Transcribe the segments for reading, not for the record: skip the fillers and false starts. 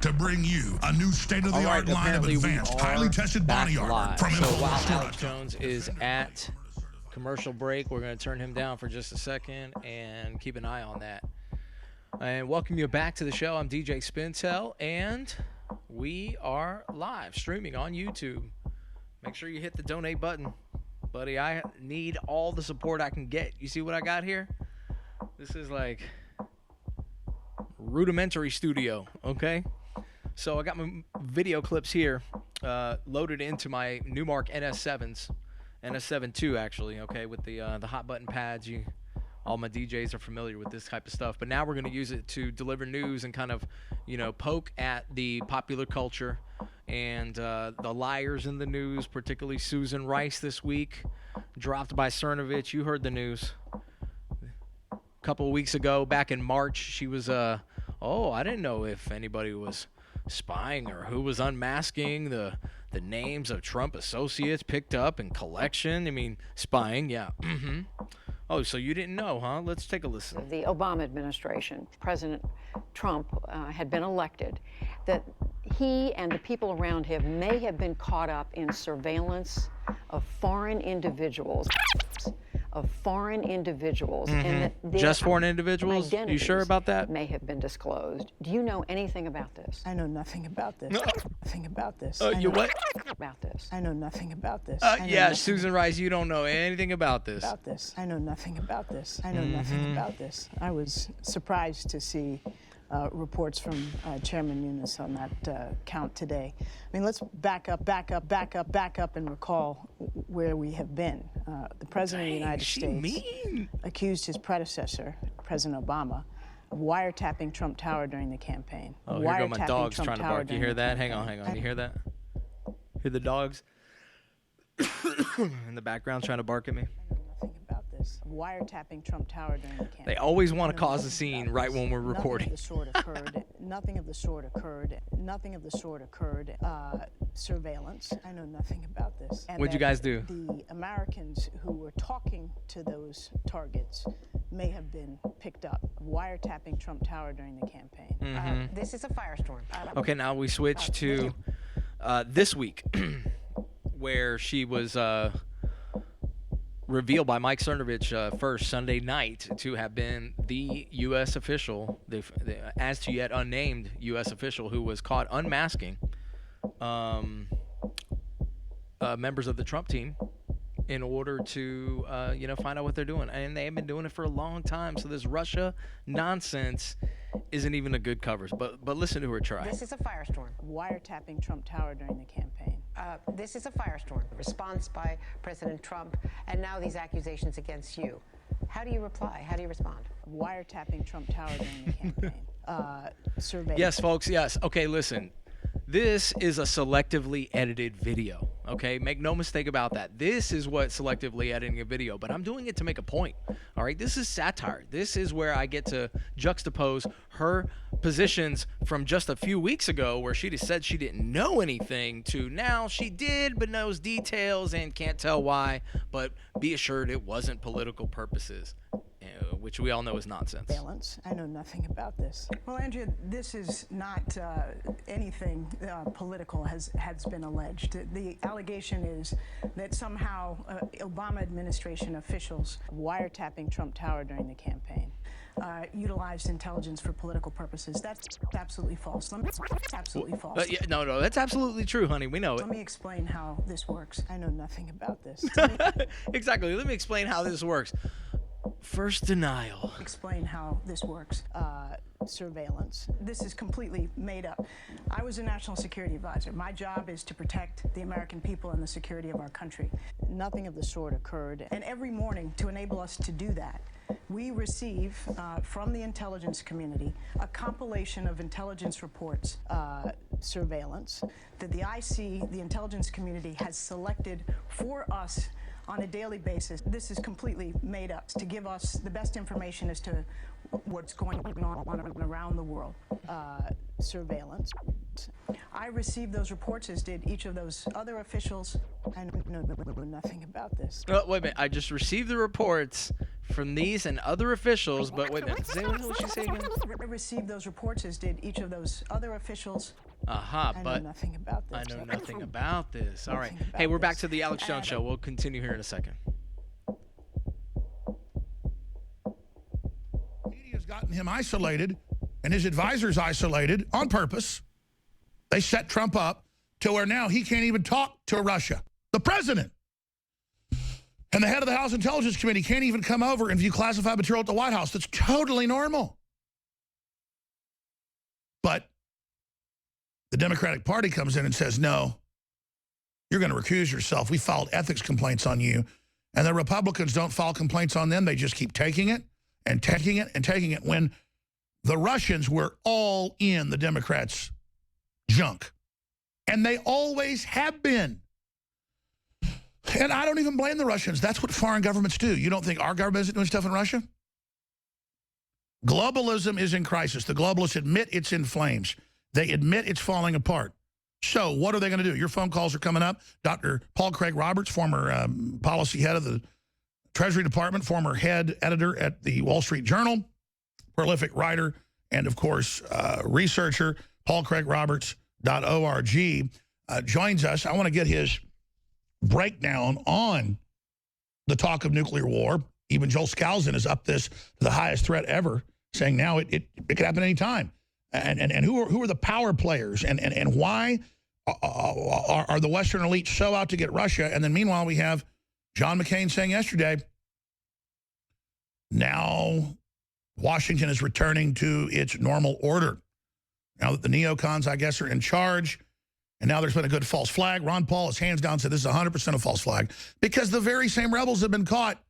to bring you a new state-of-the-art line of advanced, highly tested body armor from So while Infowars. Alex Jones is at commercial break, we're going to turn him down for just a second and keep an eye on that. And welcome you back to the show. I'm DJ Spintel, and we are live streaming on YouTube. Make sure you hit the donate button. Buddy, I need all the support I can get. You see what I got here? This is like rudimentary studio, okay? So I got my video clips here loaded into my Newmark NS7s, NS7 II actually, okay, with the hot button pads. All my DJs are familiar with this type of stuff, but now we're going to use it to deliver news and kind of, poke at the popular culture and the liars in the news, particularly Susan Rice this week, dropped by Cernovich. You heard the news. A couple of weeks ago, back in March, she was, I didn't know if anybody was spying or who was unmasking the names of Trump associates picked up in collection. I mean, spying, yeah. Mm-hmm. Oh, so you didn't know, huh? Let's take a listen. The Obama administration, President Trump had been elected, that he and the people around him may have been caught up in surveillance of foreign individuals. Mm-hmm. And that just foreign individuals? You sure about that? May have been disclosed. Do you know anything about this? I know nothing about this. Nothing about this. You what? About this. I know nothing about this. Yeah, Susan Rice, you don't know anything about this. I know nothing about this. I know nothing about this. I was surprised to see reports from Chairman Nunes on that count today. I mean, let's back up and recall where we have been. The President of the United States accused his predecessor, President Obama, of wiretapping Trump Tower during the campaign. Oh, here go my dogs trying to bark. You hear that? Hang on. You hear that? Hear the dogs in the background trying to bark at me? Wiretapping Trump Tower during the campaign. They always want to cause a scene right when we're recording. Nothing of the sort occurred. Surveillance. I know nothing about this. And what'd you guys do? The Americans who were talking to those targets may have been picked up. Wiretapping Trump Tower during the campaign. Mm-hmm. This is a firestorm. Okay, now we switch to this week, where she was revealed by Mike Cernovich first Sunday night to have been the U.S. official, the as to yet unnamed U.S. official who was caught unmasking members of the Trump team in order to, find out what they're doing. And they have been doing it for a long time. So this Russia nonsense isn't even a good cover. But listen to her try. This is a firestorm. Wiretapping Trump Tower during the campaign. This is a firestorm. Response by President Trump, and now these accusations against you. How do you reply? How do you respond? Wiretapping Trump Tower during the campaign. Surveillance. Yes, folks, yes. Okay, listen. This is a selectively edited video, okay? Make no mistake about that. This is what selectively editing a video, but I'm doing it to make a point, all right? This is satire. This is where I get to juxtapose her positions from just a few weeks ago where she just said she didn't know anything to now she did but knows details and can't tell why, but be assured it wasn't political purposes, which we all know is nonsense. Surveillance. I know nothing about this. Well, Andrea, this is not anything political has been alleged. The allegation is that somehow Obama administration officials wiretapping Trump Tower during the campaign utilized intelligence for political purposes. That's absolutely false. Absolutely false. No, that's absolutely true, honey. We know it. Let me explain how this works. I know nothing about this. Exactly. Let me explain how this works. First denial. Explain how this works. Surveillance. This is completely made up. I was a national security advisor. My job is to protect the American people and the security of our country. Nothing of the sort occurred. And every morning, to enable us to do that, we receive from the intelligence community a compilation of intelligence reports, surveillance, that the IC, the intelligence community, has selected for us on a daily basis. This is completely made up to give us the best information as to what's going on around the world. Surveillance. I received those reports, as did each of those other officials. I know nothing about this. Oh, wait a minute. I just received the reports from these and other officials, but wait a minute, say what she say again? I received those reports, as did each of those other officials. Aha, I but know nothing about this. I know nothing about this. All right. Nothing about Hey, we're back this. to the Alex Jones Show. We'll continue here in a second. Media's gotten him isolated and his advisors isolated on purpose. They set Trump up to where now he can't even talk to Russia. The president and the head of the House Intelligence Committee can't even come over and view classified material at the White House. That's totally normal. But the Democratic Party comes in and says, no, you're going to recuse yourself. We filed ethics complaints on you. And the Republicans don't file complaints on them. They just keep taking it and taking it and taking it when the Russians were all in the Democrats' junk. And they always have been. And I don't even blame the Russians. That's what foreign governments do. You don't think our government isn't doing stuff in Russia? Globalism is in crisis. The globalists admit it's in flames. They admit it's falling apart. So what are they going to do? Your phone calls are coming up. Dr. Paul Craig Roberts, former policy head of the Treasury Department, former head editor at the Wall Street Journal, prolific writer, and, of course, researcher, paulcraigroberts.org, joins us. I want to get his breakdown on the talk of nuclear war. Even Joel Skousen is up this to the highest threat ever, saying now it could happen any time. And who are the power players and why are the Western elites so out to get Russia? And then meanwhile, we have John McCain saying yesterday, now Washington is returning to its normal order. Now that the neocons, I guess, are in charge, and now there's been a good false flag. Ron Paul has hands down said this is 100% a false flag because the very same rebels have been caught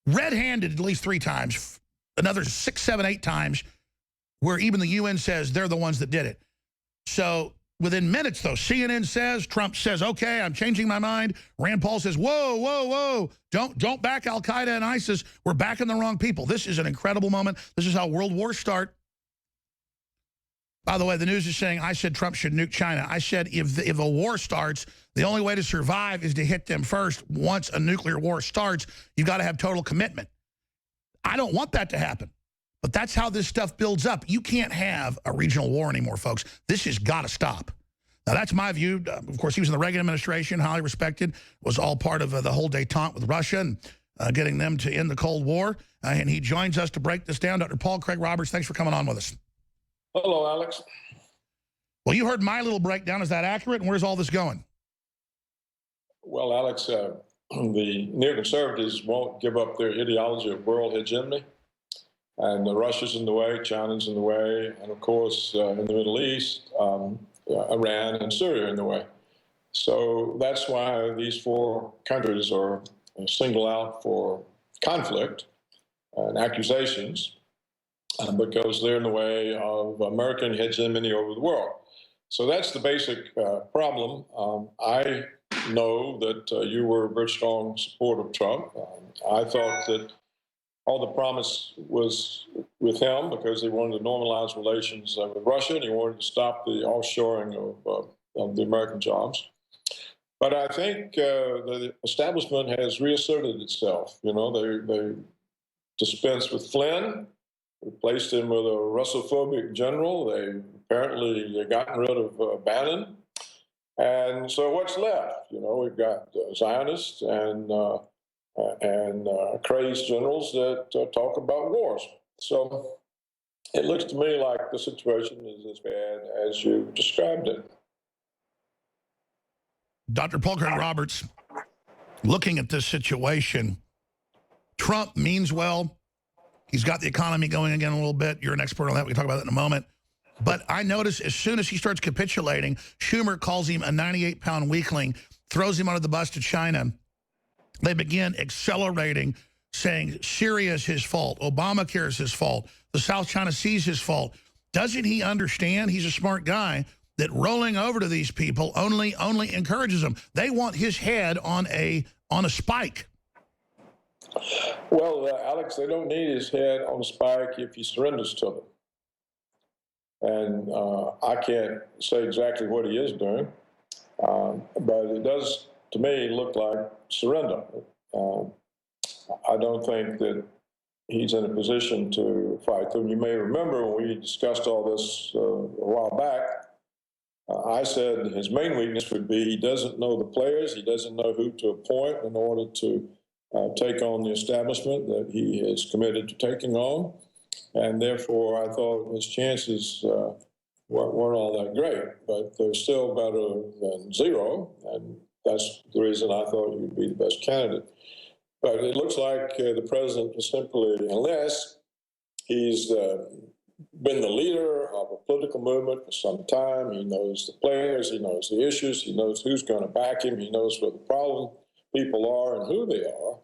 red-handed at least 3 times, another 6, 7, 8 times, where even the UN says they're the ones that did it. So within minutes, though, CNN says, Trump says, okay, I'm changing my mind. Rand Paul says, whoa, whoa, whoa, don't back Al-Qaeda and ISIS. We're backing the wrong people. This is an incredible moment. This is how world wars start. By the way, the news is saying I said Trump should nuke China. I said if a war starts, the only way to survive is to hit them first. Once a nuclear war starts, you've got to have total commitment. I don't want that to happen. But that's how this stuff builds up. You can't have a regional war anymore, folks. This has got to stop. Now, that's my view. Of course, he was in the Reagan administration, highly respected, was all part of the whole détente with Russia and getting them to end the Cold War. And he joins us to break this down. Dr. Paul Craig Roberts, thanks for coming on with us. Hello, Alex. Well, you heard my little breakdown. Is that accurate? And where's all this going? Well, Alex, the neoconservatives won't give up their ideology of world hegemony. And Russia's in the way, China's in the way, and of course, in the Middle East, Iran and Syria are in the way. So that's why these 4 countries are singled out for conflict and accusations, because they're in the way of American hegemony over the world. So that's the basic problem. I know that you were a very strong supporter of Trump. I thought that all the promise was with him because he wanted to normalize relations with Russia, and he wanted to stop the offshoring of the American jobs. But I think the establishment has reasserted itself. You know, they dispensed with Flynn, replaced him with a Russophobic general. They apparently gotten rid of Bannon. And so what's left? You know, we've got Zionists and crazed generals that talk about wars. So it looks to me like the situation is as bad as you described it. Dr. Paul Craig Roberts, looking at this situation, Trump means well. He's got the economy going again a little bit. You're an expert on that. We can talk about that in a moment. But I notice as soon as he starts capitulating, Schumer calls him a 98-pound weakling, throws him under the bus to China. They begin accelerating, saying Syria is his fault, Obamacare is his fault, the South China Sea is his fault. Doesn't he understand, he's a smart guy, that rolling over to these people only encourages them? They want his head on a spike. Well, Alex, they don't need his head on a spike if he surrenders to them. And I can't say exactly what he is doing, but it does, to me, look like surrender. I don't think that he's in a position to fight them. You may remember when we discussed all this a while back, I said his main weakness would be he doesn't know the players, he doesn't know who to appoint in order to take on the establishment that he is committed to taking on. And therefore, I thought his chances weren't all that great, but they're still better than zero. And that's the reason I thought you'd be the best candidate. But it looks like the president is simply, unless he's been the leader of a political movement for some time, he knows the players, he knows the issues, he knows who's going to back him, he knows where the problem people are and who they are.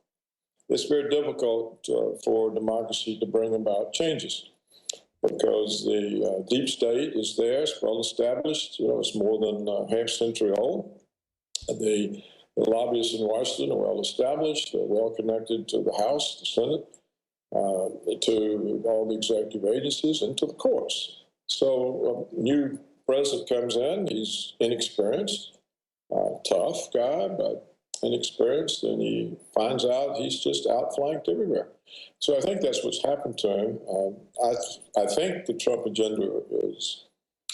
It's very difficult for democracy to bring about changes because the deep state is there, it's well established, it's more than a half century old. The lobbyists in Washington are well established, they're well connected to the House, the Senate, to all the executive agencies, and to the courts. So a new president comes in, he's inexperienced, tough guy, but inexperienced, and he finds out he's just outflanked everywhere. So I think that's what's happened to him. I think the Trump agenda is,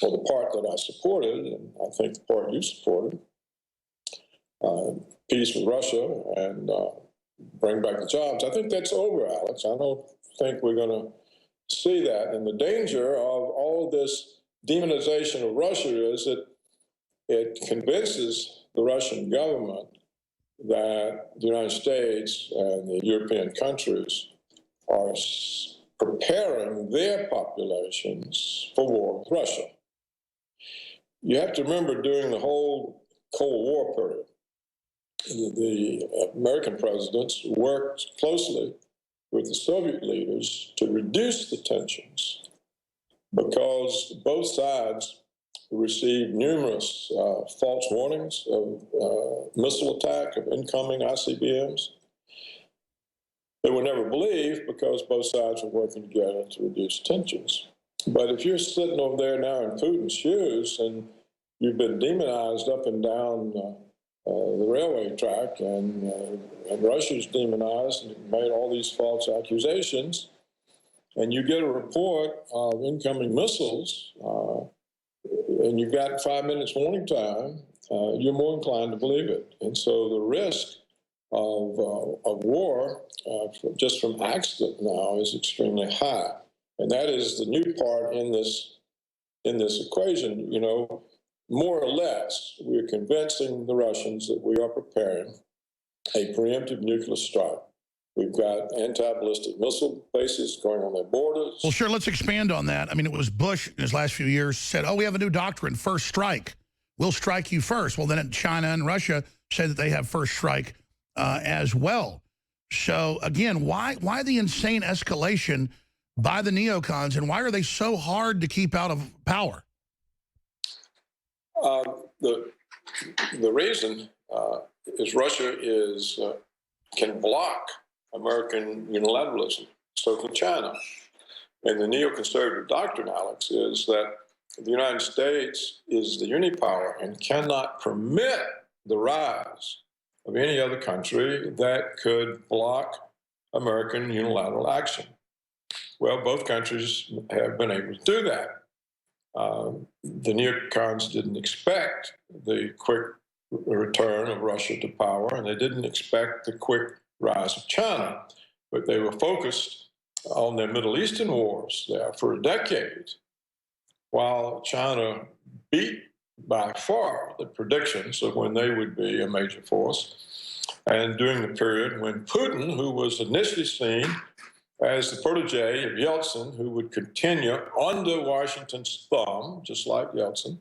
well, the part that I supported, and I think the part you supported, peace with Russia and bring back the jobs. I think that's over, Alex. I don't think we're going to see that. And the danger of all this demonization of Russia is that it convinces the Russian government that the United States and the European countries are preparing their populations for war with Russia. You have to remember during the whole Cold War period, the American presidents worked closely with the Soviet leaders to reduce the tensions because both sides received numerous false warnings of missile attack, of incoming ICBMs. They were never believed because both sides were working together to reduce tensions. But if you're sitting over there now in Putin's shoes and you've been demonized up and down the railway track, and Russia's demonized and made all these false accusations, and you get a report of incoming missiles, and you've got 5 minutes warning time, you're more inclined to believe it. And so the risk of war just from accident now is extremely high. And that is the new part in this equation. More or less, we're convincing the Russians that we are preparing a preemptive nuclear strike. We've got anti-ballistic missile bases going on their borders. Well, sure, let's expand on that. I mean, it was Bush in his last few years said, we have a new doctrine, first strike. We'll strike you first. Well, then China and Russia say that they have first strike as well. So, again, why the insane escalation by the neocons, and why are they so hard to keep out of power? The reason is Russia can block American unilateralism. So can China. And the neoconservative doctrine, Alex, is that the United States is the unipower and cannot permit the rise of any other country that could block American unilateral action. Well, both countries have been able to do that. The neocons didn't expect the quick return of Russia to power, and they didn't expect the quick rise of China, but they were focused on their Middle Eastern wars there for a decade, while China beat by far the predictions of when they would be a major force. And during the period when Putin, who was initially seen as the protege of Yeltsin, who would continue under Washington's thumb, just like Yeltsin,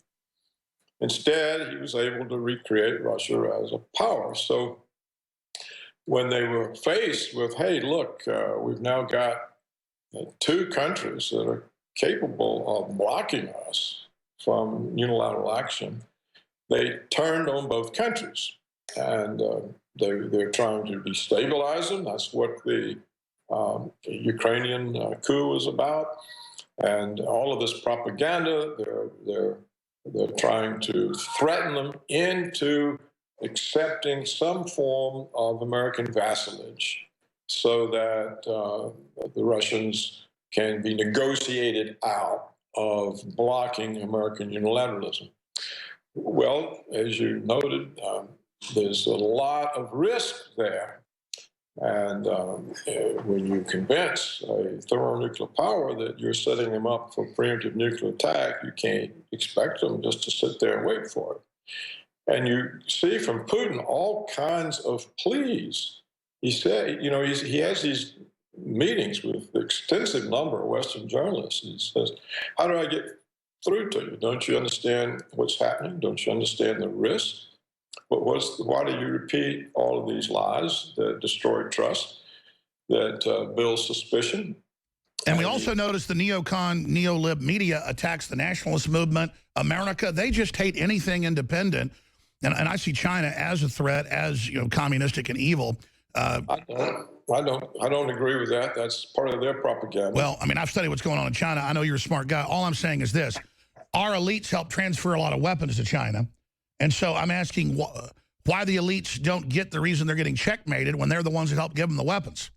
instead, he was able to recreate Russia as a power. So when they were faced with, hey, look, we've now got two countries that are capable of blocking us from unilateral action, they turned on both countries. And they're trying to destabilize them. That's what the Ukrainian coup was about. And all of this propaganda, they're trying to threaten them into accepting some form of American vassalage. so that the Russians can be negotiated out of blocking American unilateralism. Well, as you noted, there's a lot of risk there. And when you convince a thermonuclear power that you're setting them up for preemptive nuclear attack, you can't expect them just to sit there and wait for it. And you see from Putin all kinds of pleas. He said, you know, he has these meetings with an extensive number of Western journalists. He says, how do I get through to you? Don't you understand what's happening? Don't you understand the risk? But why do you repeat all of these lies that destroy trust, that build suspicion? And we also notice the neocon, neo-lib media attacks the nationalist movement. America, they just hate anything independent. And I see China as a threat, as, you know, communistic and evil. I don't agree with that. That's part of their propaganda. Well, I mean, I've studied what's going on in China. I know you're a smart guy. All I'm saying is this. Our elites help transfer a lot of weapons to China. And so I'm asking why the elites don't get the reason they're getting checkmated when they're the ones that help give them the weapons.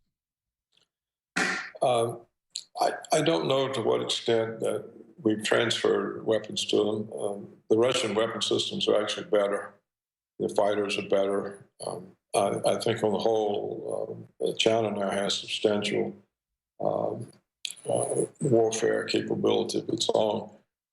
I don't know to what extent that we've transferred weapons to them. The Russian weapon systems are actually better. The fighters are better. I think on the whole, China now has substantial warfare capability of its own.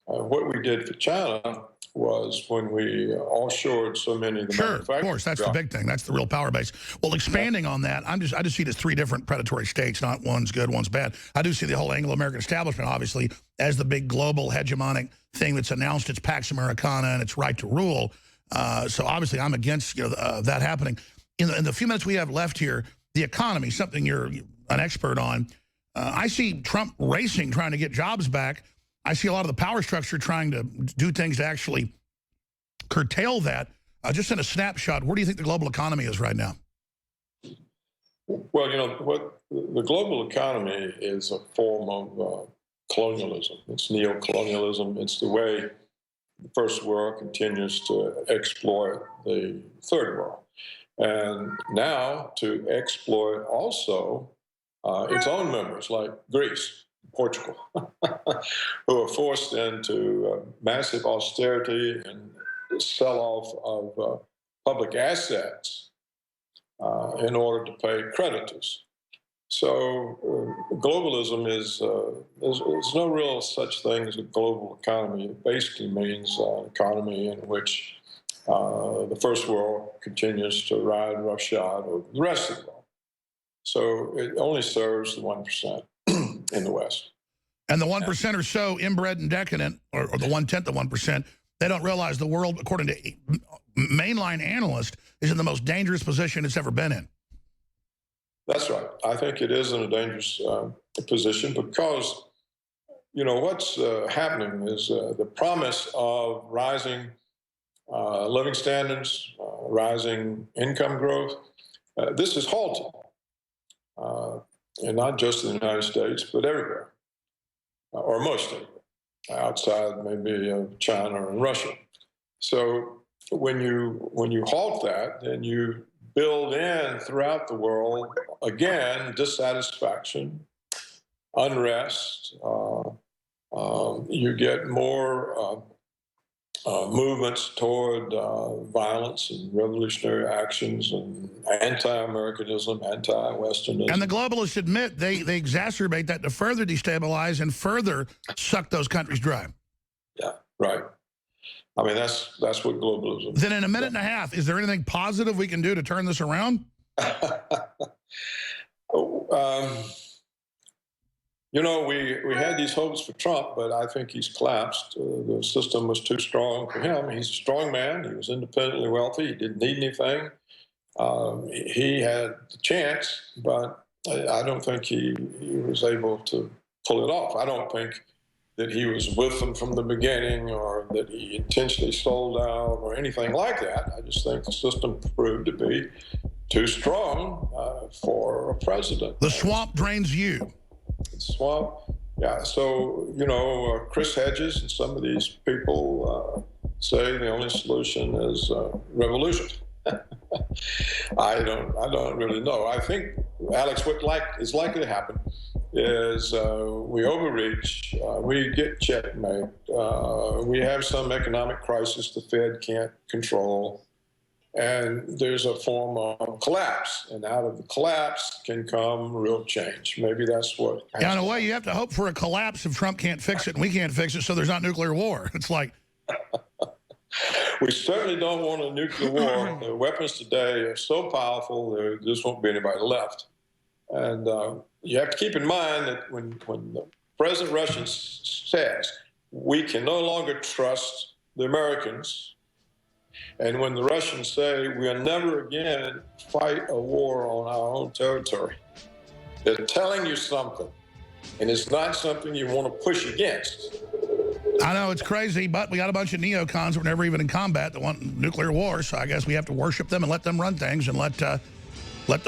What we did for China was when we offshored so many of the manufacturing. Of course, that's the big thing. That's the real power base. Well, expanding on that, I just see it as three different predatory states, not one's good, one's bad. I do see the whole Anglo-American establishment, obviously, as the big global hegemonic thing that's announced its Pax Americana and its right to rule. So obviously I'm against that happening. In the few minutes we have left here, the economy, something you're an expert on, I see Trump racing, trying to get jobs back. I see a lot of the power structure trying to do things to actually curtail that. Just in a snapshot, where do you think the global economy is right now? Well, you know, what the global economy is a form of colonialism. It's neo-colonialism. It's the way the first world continues to exploit the third world. And now to exploit also its own members, like Greece, Portugal, who are forced into massive austerity and sell-off of public assets in order to pay creditors. So globalism is there's no real such thing as a global economy. It basically means an economy in which the first world continues to ride roughshod over the rest of the world. So it only serves the 1% in the West. And the 1% or so inbred and decadent, or the 1/10 of 1%, they don't realize the world, according to mainline analysts, is in the most dangerous position it's ever been in. That's right. I think it is in a dangerous position because, you know, what's happening is the promise of rising living standards, rising income growth. This is halted, and not just in the United States, but everywhere, or most everywhere, outside maybe of China and Russia. So when you halt that, then you build in throughout the world, again, dissatisfaction, unrest. You get more movements toward violence and revolutionary actions and anti-Americanism, anti-Westernism. And the globalists admit they exacerbate that to further destabilize and further suck those countries dry. Yeah, right. I mean, that's what globalism is. Then in a minute and a half, is there anything positive we can do to turn this around? You know, we had these hopes for Trump, but I think he's collapsed. The system was too strong for him. He's a strong man. He was independently wealthy. He didn't need anything. He had the chance, but I don't think he was able to pull it off. I don't think that he was with them from the beginning or that he intentionally sold out or anything like that. I just think the system proved to be too strong for a president. The swamp drains you. Swamp, yeah. So, you know, Chris Hedges and some of these people say the only solution is revolution. I don't really know. I think, Alex, what is likely to happen is we overreach, we get checkmate, we have some economic crisis the Fed can't control, and there's a form of collapse. And out of the collapse can come real change. Maybe that's what. Yeah, in a way, you have to hope for a collapse if Trump can't fix it and we can't fix it, so there's not nuclear war. It's like. We certainly don't want a nuclear war. The weapons today are so powerful, there just won't be anybody left. And you have to keep in mind that when the President Russian says we can no longer trust the Americans, and when the Russians say we'll never again fight a war on our own territory, they're telling you something, and it's not something you want to push against. I know it's crazy, but we got a bunch of neocons that were never even in combat that want nuclear war, so I guess we have to worship them and let them run things and let the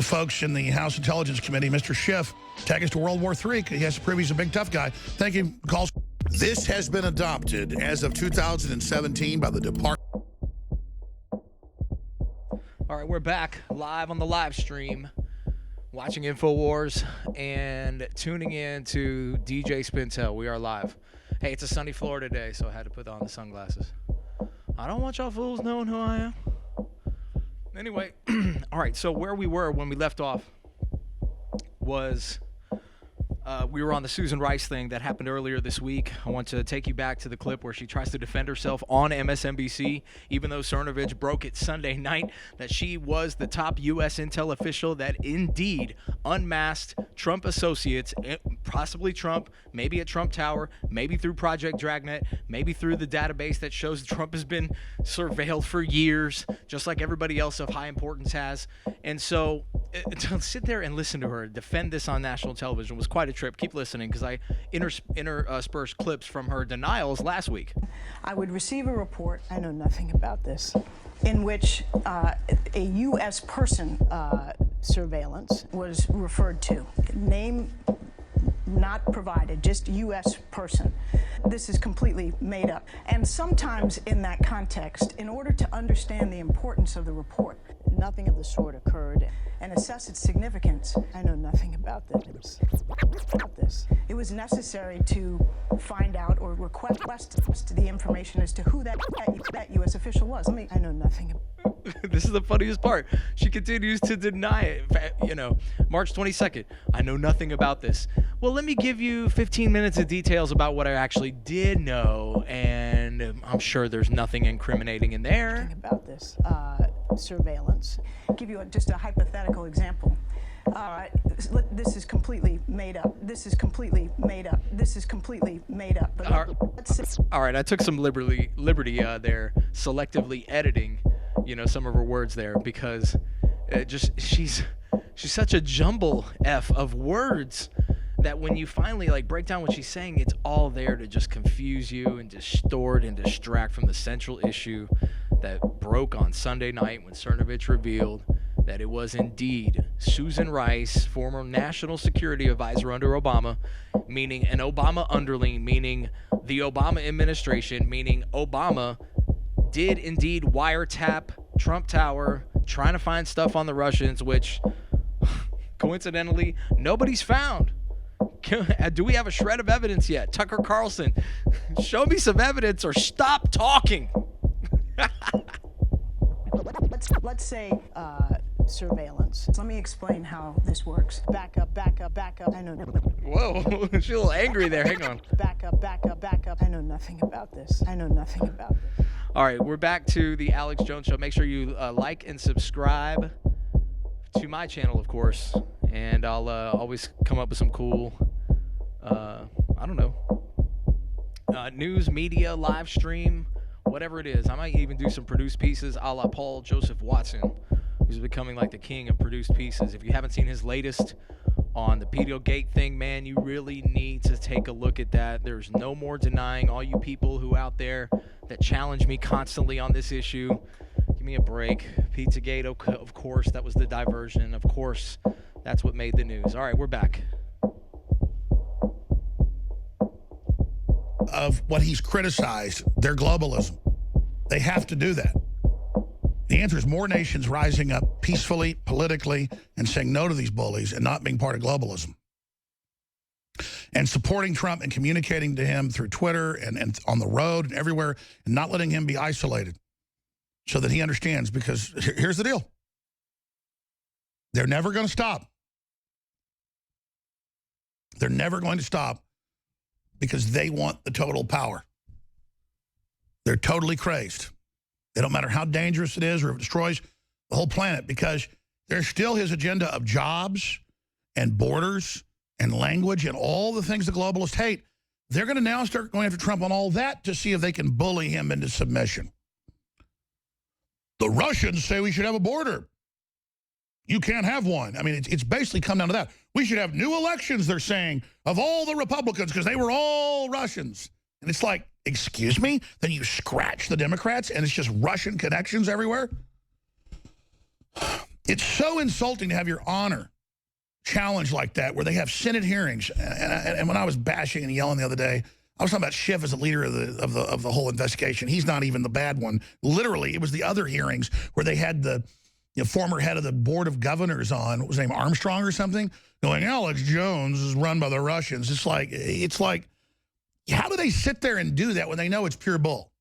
folks in the House Intelligence Committee, Mr. Schiff, take us to World War III. He has to prove he's a big tough guy. Thank you, calls. This has been adopted as of 2017 by the Department. All right, we're back live on the live stream, watching InfoWars and tuning in to DJ Spintel. We are live. Hey, it's a sunny Florida day, so I had to put on the sunglasses. I don't want y'all fools knowing who I am. Anyway, all right, so where we were when we left off was we were on the Susan Rice thing that happened earlier this week. I want to take you back to the clip where she tries to defend herself on MSNBC, even though Cernovich broke it Sunday night that she was the top U.S. intel official that indeed unmasked Trump associates, possibly Trump, maybe at Trump Tower, maybe through Project Dragnet, maybe through the database that shows Trump has been surveilled for years, just like everybody else of high importance has. And so to sit there and listen to her defend this on national television was quite a trip. Keep listening, because I interspersed clips from her denials last week. I would receive a report, I know nothing about this, in which a U.S. person surveillance was referred to. Name not provided, just U.S. person. This is completely made up. And sometimes in that context, in order to understand the importance of the report, nothing of the sort occurred, and assess its significance, I know nothing about this. It was necessary to find out or request the information as to who that U.S. official was. I know nothing about This is the funniest part. She continues to deny it. You know, March 22nd, I know nothing about this. Well, let me give you 15 minutes of details about what I actually did know, and I'm sure there's nothing incriminating in there. Nothing about this surveillance. Give you just a hypothetical example. This is completely made up. This is completely made up. This is completely made up. But all right, I took some liberty there, selectively editing, some of her words there, because she's such a jumble of words that when you finally break down what she's saying, it's all there to just confuse you and distort and distract from the central issue that broke on Sunday night when Cernovich revealed that it was indeed Susan Rice, former national security advisor under Obama, meaning an Obama underling, meaning the Obama administration, meaning Obama did indeed wiretap Trump Tower, trying to find stuff on the Russians, which coincidentally nobody's found. Do we have a shred of evidence yet? Tucker Carlson, show me some evidence or stop talking. Let's say surveillance. Let me explain how this works. Back up. I know nothing. Whoa, she's a little angry there. Hang on. Back up. I know nothing about this. All right, we're back to the Alex Jones Show. Make sure you like and subscribe to my channel, of course, and I'll always come up with some cool, news, media, live stream, whatever it is. I might even do some produced pieces a la Paul Joseph Watson, who's becoming like the king of produced pieces. If you haven't seen his latest on the Pedogate thing, man, you really need to take a look at that. There's no more denying. All you people who out there that challenge me constantly on this issue, give me a break. Pizzagate, of course, that was the diversion. Of course, that's what made the news. All right, we're back. Of what he's criticized, their globalism. They have to do that. The answer is more nations rising up peacefully, politically, and saying no to these bullies and not being part of globalism. And supporting Trump and communicating to him through Twitter and on the road and everywhere and not letting him be isolated so that he understands, because here's the deal. They're never going to stop. They're never going to stop because they want the total power. They're totally crazed. It don't matter how dangerous it is or if it destroys the whole planet, because there's still his agenda of jobs and borders and language and all the things the globalists hate. They're going to now start going after Trump on all that to see if they can bully him into submission. The Russians say we should have a border. You can't have one. I mean, it's basically come down to that. We should have new elections, they're saying, of all the Republicans because they were all Russians. And it's like, excuse me? Then you scratch the Democrats and it's just Russian connections everywhere? It's so insulting to have your honor challenged like that, where they have Senate hearings. And when I was bashing and yelling the other day, I was talking about Schiff as the leader of the whole investigation. He's not even the bad one. Literally, it was the other hearings where they had the former head of the Board of Governors on, what was his name, Armstrong or something, going, Alex Jones is run by the Russians. It's like, how do they sit there and do that when they know it's pure bull?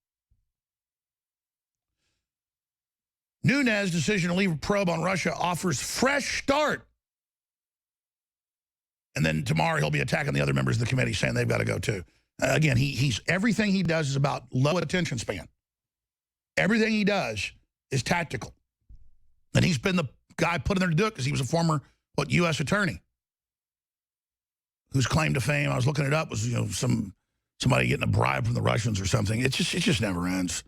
Nunes' decision to leave a probe on Russia offers fresh start. And then tomorrow he'll be attacking the other members of the committee, saying they've got to go too. Again, he's everything he does is about low attention span. Everything he does is tactical. And he's been the guy put in there to do it because he was a former, U.S. attorney whose claim to fame, I was looking it up, was somebody getting a bribe from the Russians or something. It just never ends.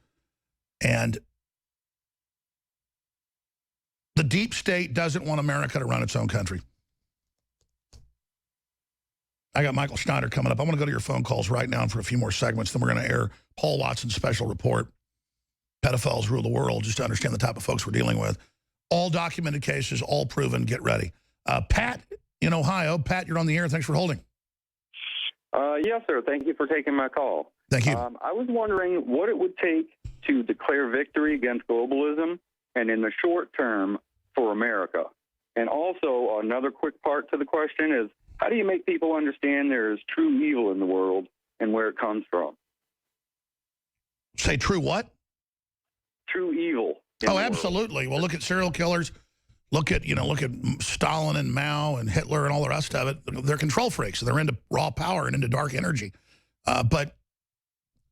And the deep state doesn't want America to run its own country. I got Michael Schneider coming up. I want to go to your phone calls right now for a few more segments. Then we're going to air Paul Watson's special report, Pedophiles Rule the World, just to understand the type of folks we're dealing with. All documented cases, all proven. Get ready. Pat in Ohio. Pat, you're on the air. Thanks for holding. Yes, sir. Thank you for taking my call. Thank you. I was wondering what it would take to declare victory against globalism and in the short term for America. And also, another quick part to the question is, how do you make people understand there is true evil in the world and where it comes from? Say true what? True evil. Oh, absolutely. Well, look at serial killers. Look at Stalin and Mao and Hitler and all the rest of it. They're control freaks. They're into raw power and into dark energy. But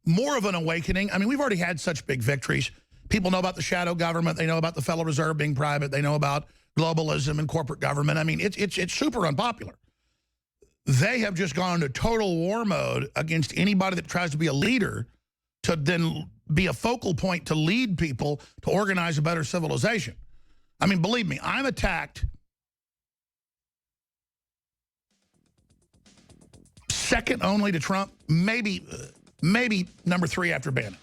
more of an awakening. I mean, we've already had such big victories. People know about the shadow government. They know about the Federal Reserve being private. They know about globalism and corporate government. I mean, it's super unpopular. They have just gone into total war mode against anybody that tries to be a leader to then be a focal point to lead people to organize a better civilization. I mean, believe me, I'm attacked second only to Trump, maybe number 3 after Bannon.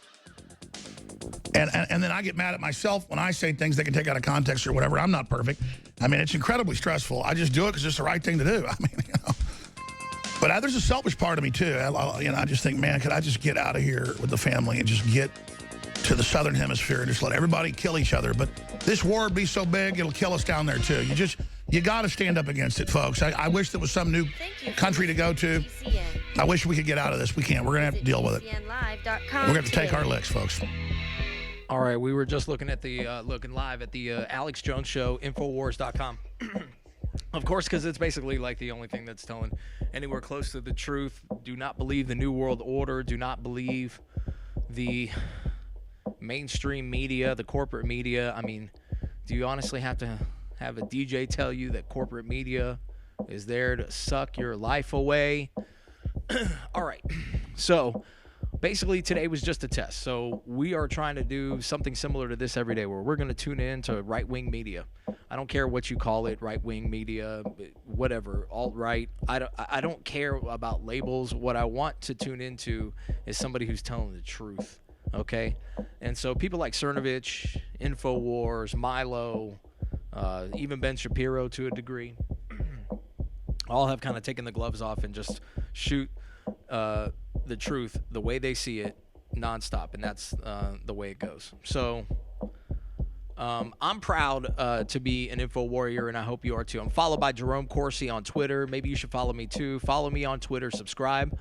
And then I get mad at myself when I say things they can take out of context or whatever. I'm not perfect. I mean, it's incredibly stressful. I just do it because it's the right thing to do. I mean, But there's a selfish part of me, too. I just think, man, could I just get out of here with the family and just get to the southern hemisphere and just let everybody kill each other? But this war would be so big, it'll kill us down there, too. You got to stand up against it, folks. I wish there was some new country to go to. I wish we could get out of this. We can't. We're going to have to deal with it. We're going to have to take our licks, folks. All right, we were just looking at the looking live at the Alex Jones Show, Infowars.com. Of course, because it's basically like the only thing that's telling anywhere close to the truth. Do not believe the New World Order. Do not believe the mainstream media, the corporate media. I mean, do you honestly have to have a DJ tell you that corporate media is there to suck your life away? All right, so basically today was just a test. So we are trying to do something similar to this every day, where we're going to tune in to right-wing media. I don't care what you call it, right-wing media, whatever, alt-right. I don't care about labels. What I want to tune into is somebody who's telling the truth, okay? And so people like Cernovich, InfoWars, Milo, even Ben Shapiro to a degree, all have kind of taken the gloves off and just shoot the truth the way they see it nonstop, and that's the way it goes. So I'm proud to be an info warrior, and I hope you are too. I'm followed by Jerome Corsi on Twitter. Maybe you should follow me too. Follow me on Twitter. Subscribe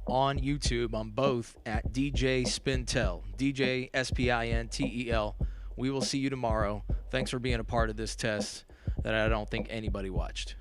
on YouTube. I'm both at DJ Spintel. DJ Spintel. We will see you tomorrow. Thanks for being a part of this test that I don't think anybody watched.